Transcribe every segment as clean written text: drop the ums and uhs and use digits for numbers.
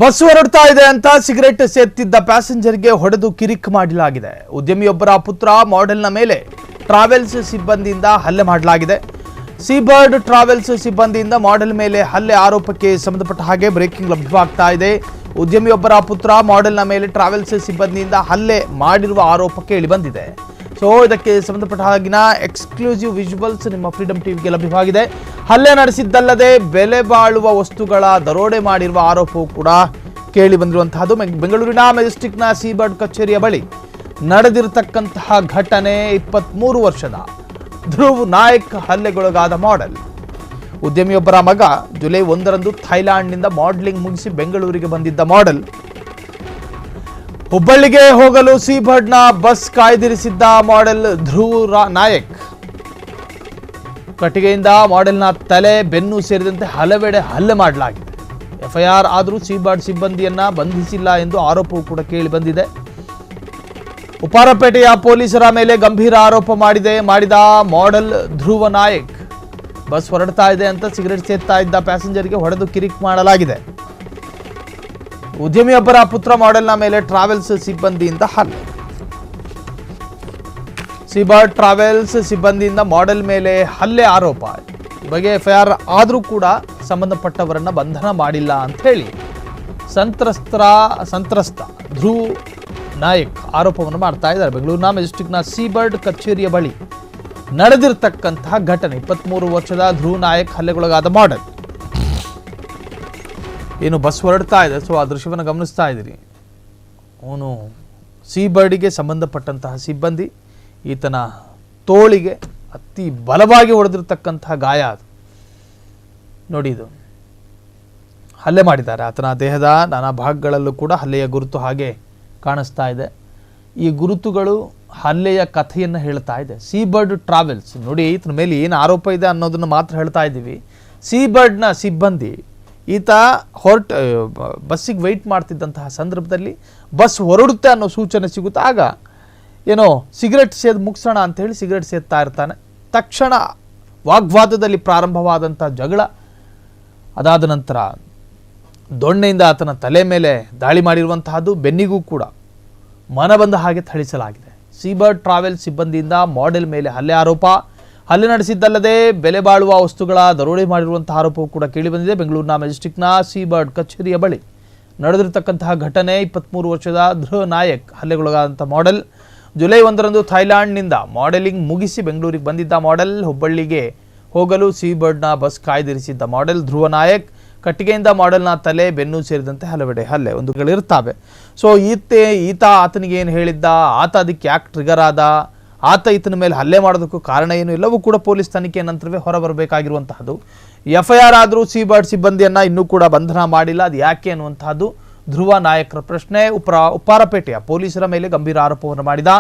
Bus ಹೊರಡ್ತಾ ಇದೆ ಅಂತ ಸಿಗರೆಟ್ ಸೇದ್ತಿದ್ದ ಪ್ಯಾಸೆಂಜರ್ಗೆ ಹೊಡೆದು ಕಿರಿಕ್ ಮಾಡಲಾಗಿದೆ. ಉದ್ಯಮಿಯೊಬ್ಬರ ಪುತ್ರ ಮಾಡೆಲ್ನ ಮೇಲೆ ಟ್ರಾವೆಲ್ಸ್ ಸಿಬ್ಬಂದಿಯಿಂದ ಹಲ್ಲೆ ಮಾಡಲಾಗಿದೆ. ಸೀಬರ್ಡ್ ಟ್ರಾವೆಲ್ಸ್ ಸಿಬ್ಬಂದಿಯಿಂದ ಮಾಡೆಲ್ ಮೇಲೆ ಹಲ್ಲೆ ಆರೋಪಕ್ಕೆ ಸಂಬಂಧಪಟ್ಟ ಹಾಗೆ ಬ್ರೇಕಿಂಗ್ ಲಭ್ಯವಾಗ್ತಾ ಇದೆ. ಉದ್ಯಮಿಯೊಬ್ಬರ ಪುತ್ರ ಮಾಡೆಲ್ನ ಮೇಲೆ ಟ್ರಾವೆಲ್ಸ್ ಸಿಬ್ಬಂದಿಯಿಂದ ಹಲ್ಲೆ ಮಾಡಿರುವ ಆರೋಪ ಕೇಳಿ ಬಂದಿದೆ. ಸೊ ಇದಕ್ಕೆ ಸಂಬಂಧಪಟ್ಟ ಹಾಗಿನ ಎಕ್ಸ್ಕ್ಲೂಸಿವ್ ವಿಜುವಲ್ಸ್ ನಿಮ್ಮ ಫ್ರೀಡಮ್ ಟಿವಿಗೆ ಲಭ್ಯವಾಗಿದೆ. ಹಲ್ಲೆ ನಡೆಸಿದ್ದಲ್ಲದೆ ಬೆಲೆ ಬಾಳುವ ವಸ್ತುಗಳ ದರೋಡೆ ಮಾಡಿರುವ ಆರೋಪವೂ ಕೂಡ ಕೇಳಿ ಬಂದಿರುವಂತಹದ್ದು. ಬೆಂಗಳೂರಿನ ಮೆಜೆಸ್ಟಿಕ್ನ ಸೀಬರ್ಡ್ ಕಚೇರಿಯ ಬಳಿ ನಡೆದಿರತಕ್ಕಂತಹ ಘಟನೆ 23 ವರ್ಷದ ಧ್ರುವ್ ನಾಯಕ್ ಹಲ್ಲೆಗೊಳಗಾದ ಮಾಡೆಲ್. ಉದ್ಯಮಿಯೊಬ್ಬರ ಮಗ ಜುಲೈ 1ರಂದು ಥೈಲ್ಯಾಂಡ್ನಿಂದ ಮಾಡಲಿಂಗ್ ಮುಗಿಸಿ ಬೆಂಗಳೂರಿಗೆ ಬಂದಿದ್ದ ಮಾಡೆಲ್ ಹುಬ್ಬಳ್ಳಿಗೆ ಹೋಗಲು ಸೀಬರ್ಡ್ನ ಬಸ್ ಕಾಯ್ದಿರಿಸಿದ್ದ ಮಾಡೆಲ್ ಧ್ರುವ್ ನಾಯಕ್ ಕಟ್ಟಿಗೆಯಿಂದ ಮಾಡೆಲ್ನ ತಲೆ, ಬೆನ್ನು ಸೇರಿದಂತೆ ಹಲವೆಡೆ ಹಲ್ಲೆ ಮಾಡಲಾಗಿದೆ. ಎಫ್ಐಆರ್ ಆದರೂ ಸೀಬರ್ಡ್ ಸಿಬ್ಬಂದಿಯನ್ನ ಬಂಧಿಸಿಲ್ಲ ಎಂದು ಆರೋಪವೂ ಕೂಡ ಕೇಳಿ ಬಂದಿದೆ. ಉಪ್ಪಾರಪೇಟೆಯ ಪೊಲೀಸರ ಮೇಲೆ ಗಂಭೀರ ಆರೋಪ ಮಾಡಿದ ಮಾಡೆಲ್ ಧ್ರುವ ನಾಯಕ್ ಬಸ್ ಹೊರಡ್ತಾ ಇದೆ ಅಂತ ಸಿಗರೆಟ್ ಸೇದ್ತಾ ಇದ್ದ ಪ್ಯಾಸೆಂಜರ್ಗೆ ಹೊಡೆದು ಕಿರಿಕ್ ಮಾಡಲಾಗಿದೆ. ಉದ್ಯಮಿಯೊಬ್ಬರ ಪುತ್ರ ಮಾಡೆಲ್ನ ಮೇಲೆ ಟ್ರಾವೆಲ್ಸ್ ಸಿಬ್ಬಂದಿಯಿಂದ ಹಲ್ಲೆ. ಸೀಬರ್ಡ್ ಟ್ರಾವೆಲ್ಸ್ ಸಿಬ್ಬಂದಿಯಿಂದ ಮಾಡೆಲ್ ಮೇಲೆ ಹಲ್ಲೆ ಆರೋಪ. ಈ ಬಗ್ಗೆ ಎಫ್ಐಆರ್ ಆದರೂ ಕೂಡ ಸಂಬಂಧಪಟ್ಟವರನ್ನ ಬಂಧನ ಮಾಡಿಲ್ಲ ಅಂತ ಹೇಳಿ ಸಂತ್ರಸ್ತ ಧ್ರುವ್ ನಾಯಕ್ ಆರೋಪವನ್ನು ಮಾಡ್ತಾ ಇದ್ದಾರೆ. ಬೆಂಗಳೂರಿನ ಮೆಜೆಸ್ಟಿಕ್ನ ಸೀಬರ್ಡ್ ಕಚೇರಿಯ ಬಳಿ ನಡೆದಿರತಕ್ಕಂತಹ ಘಟನೆ. 23 ವರ್ಷದ ಧ್ರುವ್ ನಾಯಕ್ ಹಲ್ಲೆಗೊಳಗಾದ ಮಾಡೆಲ್. ಏನು ಬಸ್ ಹೊರಡ್ತಾ ಇದೆ, ಸೊ ಆ ದೃಶ್ಯವನ್ನು ಗಮನಿಸ್ತಾ ಇದ್ದೀರಿ. ಅವನು ಸೀಬರ್ಡಿಗೆ ಸಂಬಂಧಪಟ್ಟಂತಹ ಸಿಬ್ಬಂದಿ, ಈತನ ತೋಳಿಗೆ ಅತಿ ಬಲವಾಗಿ ಹೊಡೆದಿರತಕ್ಕಂತಹ ಗಾಯ ಅದು ನೋಡಿ. ಇದು ಹಲ್ಲೆ ಮಾಡಿದ್ದಾರೆ. ಆತನ ದೇಹದ ನಾನಾ ಭಾಗಗಳಲ್ಲೂ ಕೂಡ ಹಲ್ಲೆಯ ಗುರುತು ಹಾಗೆ ಕಾಣಿಸ್ತಾ ಇದೆ. ಈ ಗುರುತುಗಳು ಹಲ್ಲೆಯ ಕಥೆಯನ್ನು ಹೇಳ್ತಾ ಇದೆ. ಸೀಬರ್ಡ್ ಟ್ರಾವೆಲ್ಸ್ ನೋಡಿ, ಈತನ ಮೇಲೆ ಏನು ಆರೋಪ ಇದೆ ಅನ್ನೋದನ್ನು ಮಾತ್ರ ಹೇಳ್ತಾ ಇದ್ದೀವಿ. ಸೀಬರ್ಡ್ನ ಸಿಬ್ಬಂದಿ ಈತ ಬಸ್ಸಿಗೆ ವೆಯ್ಟ್ ಮಾಡ್ತಿದ್ದಂತಹ ಸಂದರ್ಭದಲ್ಲಿ ಬಸ್ ಹೊರಡುತ್ತೆ ಅನ್ನೋ ಸೂಚನೆ ಸಿಗುತ್ತೆ. ಆಗ ಏನೋ ಸಿಗರೆಟ್ ಸೇದ್ ಮುಗಿಸೋಣ ಅಂತೇಳಿ ಸಿಗರೆಟ್ ಸೇದ್ತಾ ಇರ್ತಾನೆ. ತಕ್ಷಣ ವಾಗ್ವಾದದಲ್ಲಿ ಪ್ರಾರಂಭವಾದಂಥ ಜಗಳ. ಅದಾದ ನಂತರ ದೊಣ್ಣೆಯಿಂದ ಆತನ ತಲೆ ಮೇಲೆ ದಾಳಿ ಮಾಡಿರುವಂತಹದ್ದು, ಬೆನ್ನಿಗೂ ಕೂಡ ಮನ ಬಂದ ಹಾಗೆ ಥಳಿಸಲಾಗಿದೆ. ಸೀಬರ್ಡ್ ಟ್ರಾವೆಲ್ ಸಿಬ್ಬಂದಿಯಿಂದ ಮಾಡೆಲ್ ಮೇಲೆ ಹಲ್ಲೆ ಆರೋಪ. ಹಲ್ಲೆ ನಡೆಸಿದ್ದಲ್ಲದೆ ಬೆಲೆ ಬಾಳುವ ವಸ್ತುಗಳ ದರೋಡೆ ಮಾಡಿರುವಂತಹ ಆರೋಪವೂ ಕೂಡ ಕೇಳಿಬಂದಿದೆ. ಬೆಂಗಳೂರಿನ ಮೆಜೆಸ್ಟಿಕ್ನ ಸೀಬರ್ಡ್ ಕಚೇರಿಯ ಬಳಿ ನಡೆದಿರತಕ್ಕಂತಹ ಘಟನೆ. 23 ವರ್ಷದ ಧ್ರುವ್ ನಾಯಕ್ ಹಲ್ಲೆಗೊಳಗಾದಂಥ ಮಾಡೆಲ್. ಜುಲೈ 1ರಂದು ಥೈಲ್ಯಾಂಡ್ನಿಂದ ಮಾಡೆಲಿಂಗ್ ಮುಗಿಸಿ ಬೆಂಗಳೂರಿಗೆ ಬಂದಿದ್ದ ಮಾಡೆಲ್ ಹುಬ್ಬಳ್ಳಿಗೆ ಹೋಗಲು ಸೀಬರ್ಡ್ನ ಬಸ್ ಕಾಯ್ದಿರಿಸಿದ್ದ ಮಾಡೆಲ್ ಧ್ರುವ ನಾಯಕ್ ಕಟ್ಟಿಗೆಯಿಂದ ಮಾಡೆಲ್ನ ತಲೆ, ಬೆನ್ನು ಸೇರಿದಂತೆ ಹಲವೆಡೆ ಹಲ್ಲೆ ಒಂದುಗಳಿರ್ತಾವೆ. ಸೊ ಈತ ಆತನಿಗೆ ಏನು ಹೇಳಿದ್ದ, ಆತ ಅದಕ್ಕೆ ಯಾಕೆ ಟ್ರಿಗರ್ ಆದ, ಆತ ಈತನ ಮೇಲೆ ಹಲ್ಲೆ ಮಾಡೋದಕ್ಕೂ ಕಾರಣ ಏನು, ಎಲ್ಲವೂ ಕೂಡ ಪೊಲೀಸ್ ತನಿಖೆ ನಂತರವೇ ಹೊರಬರಬೇಕಾಗಿರುವಂತಹದ್ದು. ಎಫ್ಐಆರ್ ಆದರೂ ಸೀಬರ್ಡ್ ಸಿಬ್ಬಂದಿಯನ್ನ ಇನ್ನೂ ಕೂಡ ಬಂಧನ ಮಾಡಿಲ್ಲ. ಅದು ಯಾಕೆ ಅನ್ನುವಂತಹದ್ದು ಧ್ರುವ ನಾಯಕರ ಪ್ರಶ್ನೆ. ಉಪ್ಪಾರಪೇಟೆಯ ಪೊಲೀಸರ ಮೇಲೆ ಗಂಭೀರ ಆರೋಪವನ್ನು ಮಾಡಿದ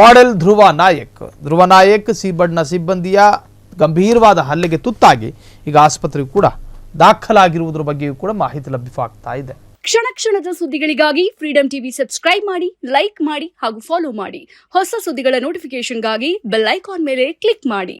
ಮಾಡೆಲ್ ಧ್ರುವ ನಾಯಕ್ ಸೀಬರ್ಡ್ನ ಸಿಬ್ಬಂದಿಯ ಗಂಭೀರವಾದ ಹಲ್ಲೆಗೆ ತುತ್ತಾಗಿ ಈಗ ಆಸ್ಪತ್ರೆಗೂ ಕೂಡ ದಾಖಲಾಗಿರುವುದರ ಬಗ್ಗೆಯೂ ಕೂಡ ಮಾಹಿತಿ ಲಭ್ಯವಾಗ್ತಾ ಇದೆ. ಕ್ಷಣ ಕ್ಷಣದ ಸುದ್ದಿಗಳಿಗಾಗಿ ಫ್ರೀಡಮ್ ಟಿವಿ ಸಬ್ಸ್ಕ್ರೈಬ್ ಮಾಡಿ, ಲೈಕ್ ಮಾಡಿ ಹಾಗೂ ಫಾಲೋ ಮಾಡಿ. ಹೊಸ ಸುದ್ದಿಗಳ ನೋಟಿಫಿಕೇಶನ್ಗಾಗಿ ಬೆಲ್ ಐಕಾನ್ ಮೇಲೆ ಕ್ಲಿಕ್ ಮಾಡಿ.